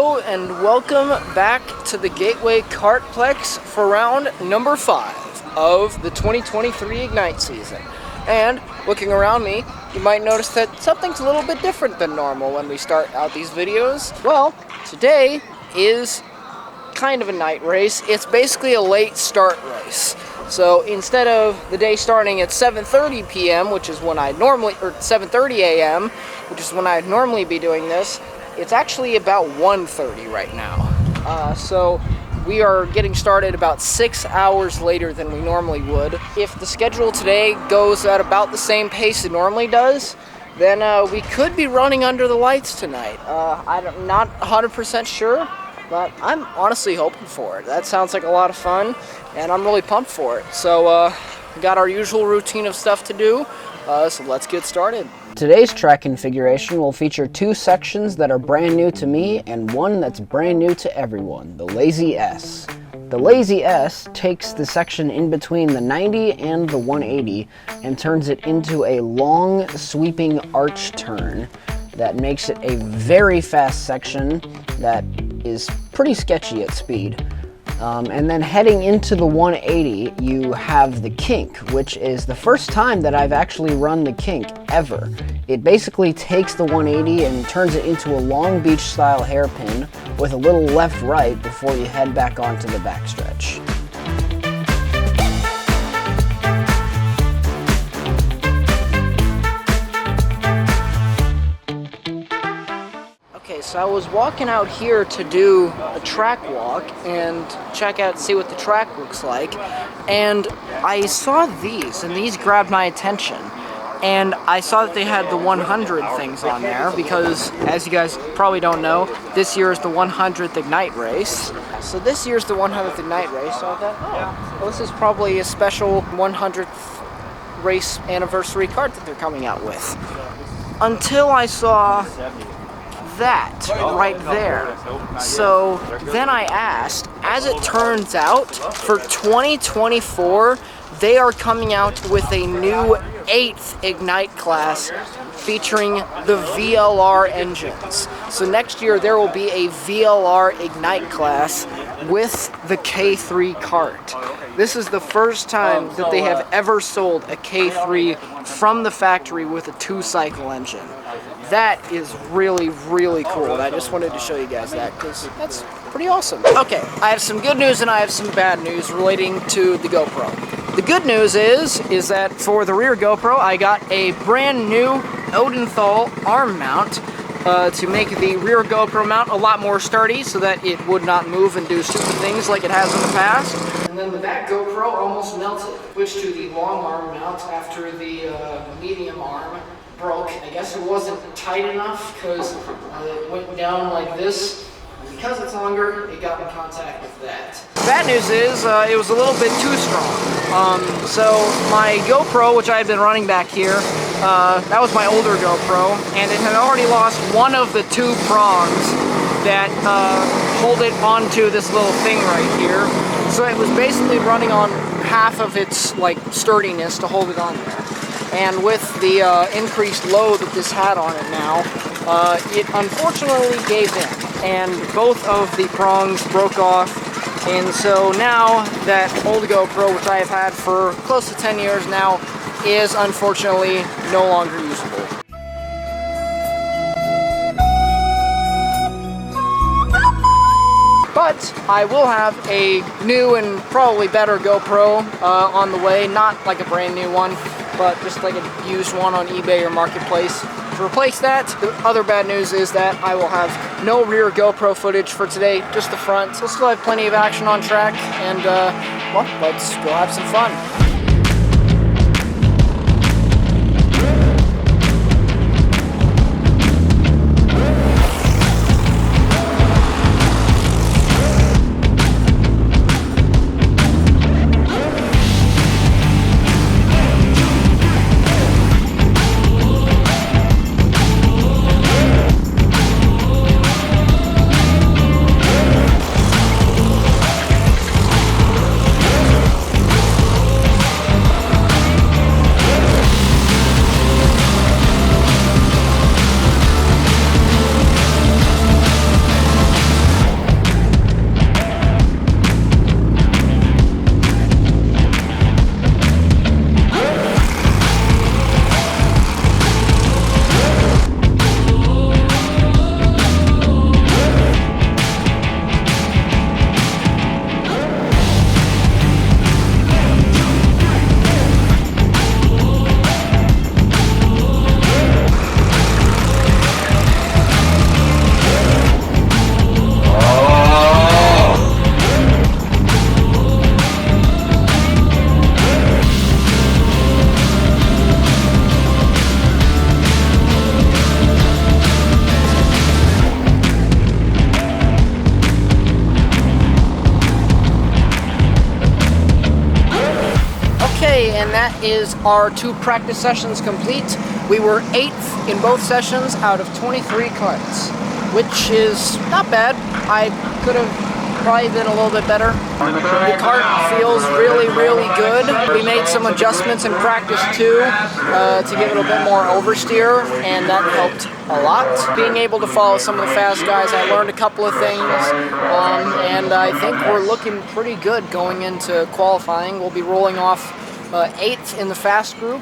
Hello and welcome back to the Gateway Kartplex for round number 5 of the 2023 Ignite season. And looking around me, you might notice that something's a little bit different than normal when we start out these videos. Well, today is kind of a night race. It's basically a late start race. So instead of the day starting at 7:30 p.m., which is when I normally, or 7:30 a.m., which is when I'd normally be doing this, it's actually about 1:30 right now. So we are getting started about 6 hours later than we normally would. If the schedule today goes at about the same pace it normally does, then we could be running under the lights tonight. I'm not 100% sure, but I'm honestly hoping for it. That sounds like a lot of fun, and I'm really pumped for it. So we got our usual routine of stuff to do, so let's get started. Today's track configuration will feature 2 sections that are brand new to me and one that's brand new to everyone, the Lazy S. The Lazy S takes the section in between the 90 and the 180 and turns it into a long sweeping arch turn that makes it a very fast section that is pretty sketchy at speed. And then heading into the 180, you have the kink, which is the first time that I've actually run the kink ever. It basically takes the 180 and turns it into a Long Beach style hairpin with a little left-right before you head back onto the backstretch. So I was walking out here to do a track walk and see what the track looks like, and I saw these, and these grabbed my attention. And I saw that they had the 100 things on there because, as you guys probably don't know, this year is the 100th Ignite race. So this year's the 100th Ignite race, so I thought, well, this is probably a special 100th race anniversary card that they're coming out with. Until I saw that right there. So then I asked, as it turns out, for 2024, they are coming out with a new 8th Ignite class featuring the VLR engines. So next year there will be a VLR Ignite class with the K3 cart. This is the first time that they have ever sold a K3 from the factory with a 2-cycle engine. That is really, really cool. And I just wanted to show you guys that because that's pretty awesome. Okay, I have some good news and I have some bad news relating to the GoPro. The good news is that for the rear GoPro, I got a brand new Odenthal arm mount to make the rear GoPro mount a lot more sturdy so that it would not move and do stupid things like it has in the past. And then the back GoPro almost melted. Switched to the long arm mount after the medium arm broke. I guess it wasn't tight enough because it went down like this. Because it's longer, it got in contact with that. Bad news is it was a little bit too strong. So my GoPro, which I had been running back here, that was my older GoPro, and it had already lost one of the 2 prongs that hold it onto this little thing right here. So it was basically running on half of its sturdiness to hold it on there. And with the increased load that this had on it now, it unfortunately gave in. And both of the prongs broke off. And so now that old GoPro, which I have had for close to 10 years now, is unfortunately no longer usable. But I will have a new and probably better GoPro on the way. Not like a brand new one, but just like a used one on eBay or Marketplace. To replace that, the other bad news is that I will have no rear GoPro footage for today, just the front. So we'll still have plenty of action on track, and well, let's go have some fun. that is our 2 practice sessions complete. We were 8th in both sessions out of 23 carts, which is not bad. I could have probably been a little bit better. The cart feels really, really good. We made some adjustments in practice too to give it a bit more oversteer, and that helped a lot. Being able to follow some of the fast guys, I learned a couple of things, and I think we're looking pretty good going into qualifying. We'll be rolling off 8th in the fast group.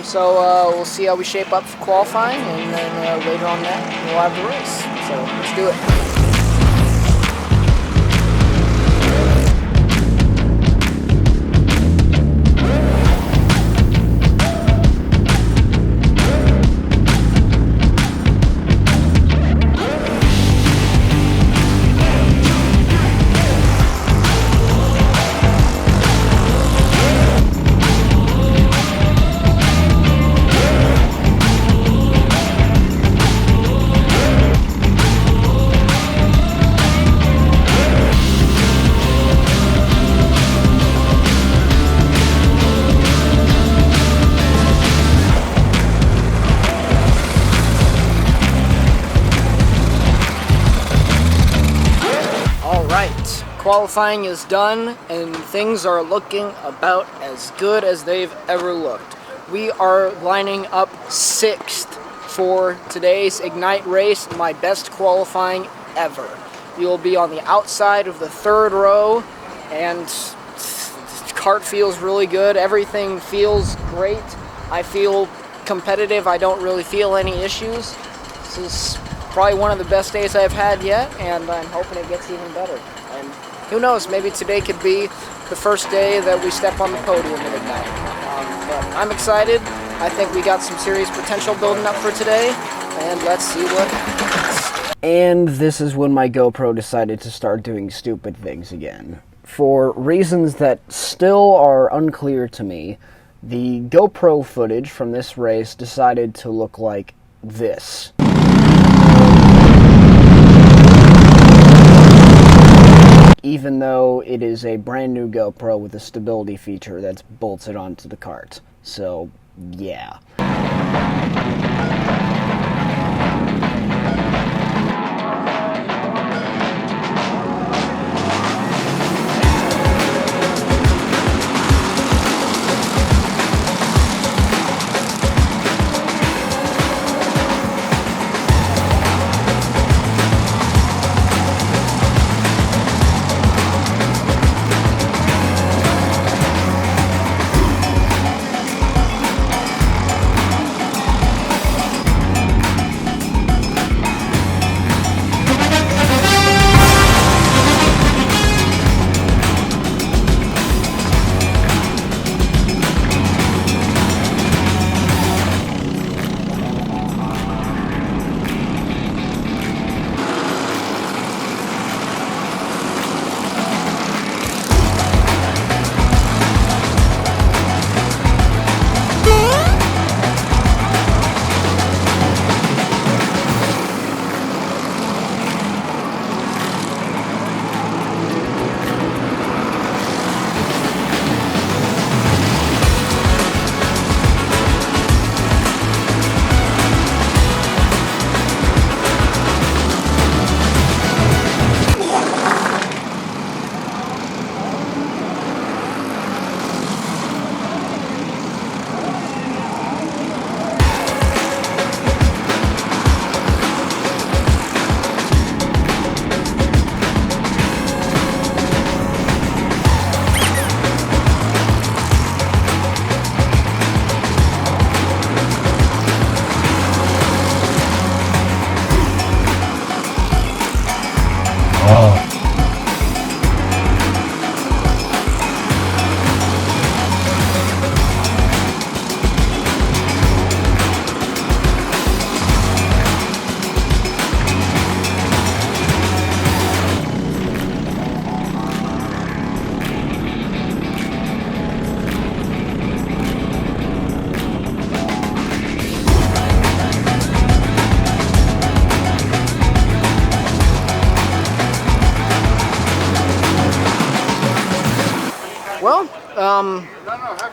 So we'll see how we shape up for qualifying, and then later on that we'll have the race. So let's do it. Qualifying is done, and things are looking about as good as they've ever looked. We are lining up 6th for today's Ignite race, my best qualifying ever. You'll be on the outside of the 3rd row, and the cart feels really good. Everything feels great. I feel competitive. I don't really feel any issues. This is probably one of the best days I've had yet, and I'm hoping it gets even better. And who knows, maybe today could be the first day that we step on the podium at Ignite. But I'm excited. I think we got some serious potential building up for today, and let's see what happens. And this is when my GoPro decided to start doing stupid things again. For reasons that still are unclear to me, the GoPro footage from this race decided to look like this. Even though it is a brand new GoPro with a stability feature that's bolted onto the cart. So, yeah.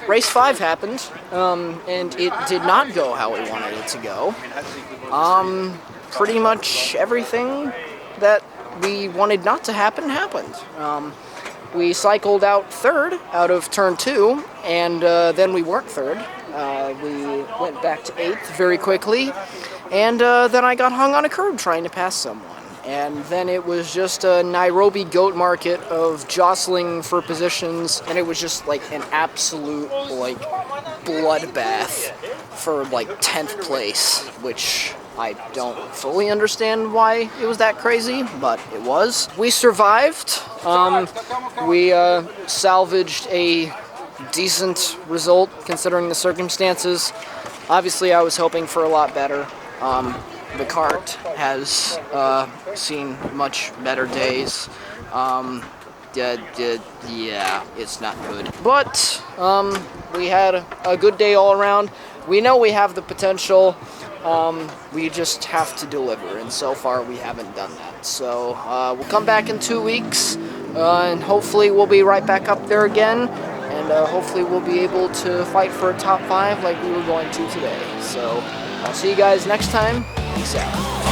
race 5 happened, and it did not go how we wanted it to go. Pretty much everything that we wanted not to happen happened. We cycled out third out of turn 2, and then we weren't third. We went back to 8th very quickly, and then I got hung on a curb trying to pass someone. And then it was just a Nairobi goat market of jostling for positions, and it was just like an absolute like bloodbath for like 10th place, which I don't fully understand why it was that crazy, but it was. We survived. We salvaged a decent result considering the circumstances. Obviously, I was hoping for a lot better. The cart has seen much better days. Yeah, it's not good. But we had a good day all around. We know we have the potential. We just have to deliver, and so far we haven't done that. So we'll come back in 2 weeks, and hopefully we'll be right back up there again. And hopefully we'll be able to fight for a top 5 like we were going to today. So I'll see you guys next time. Peace out.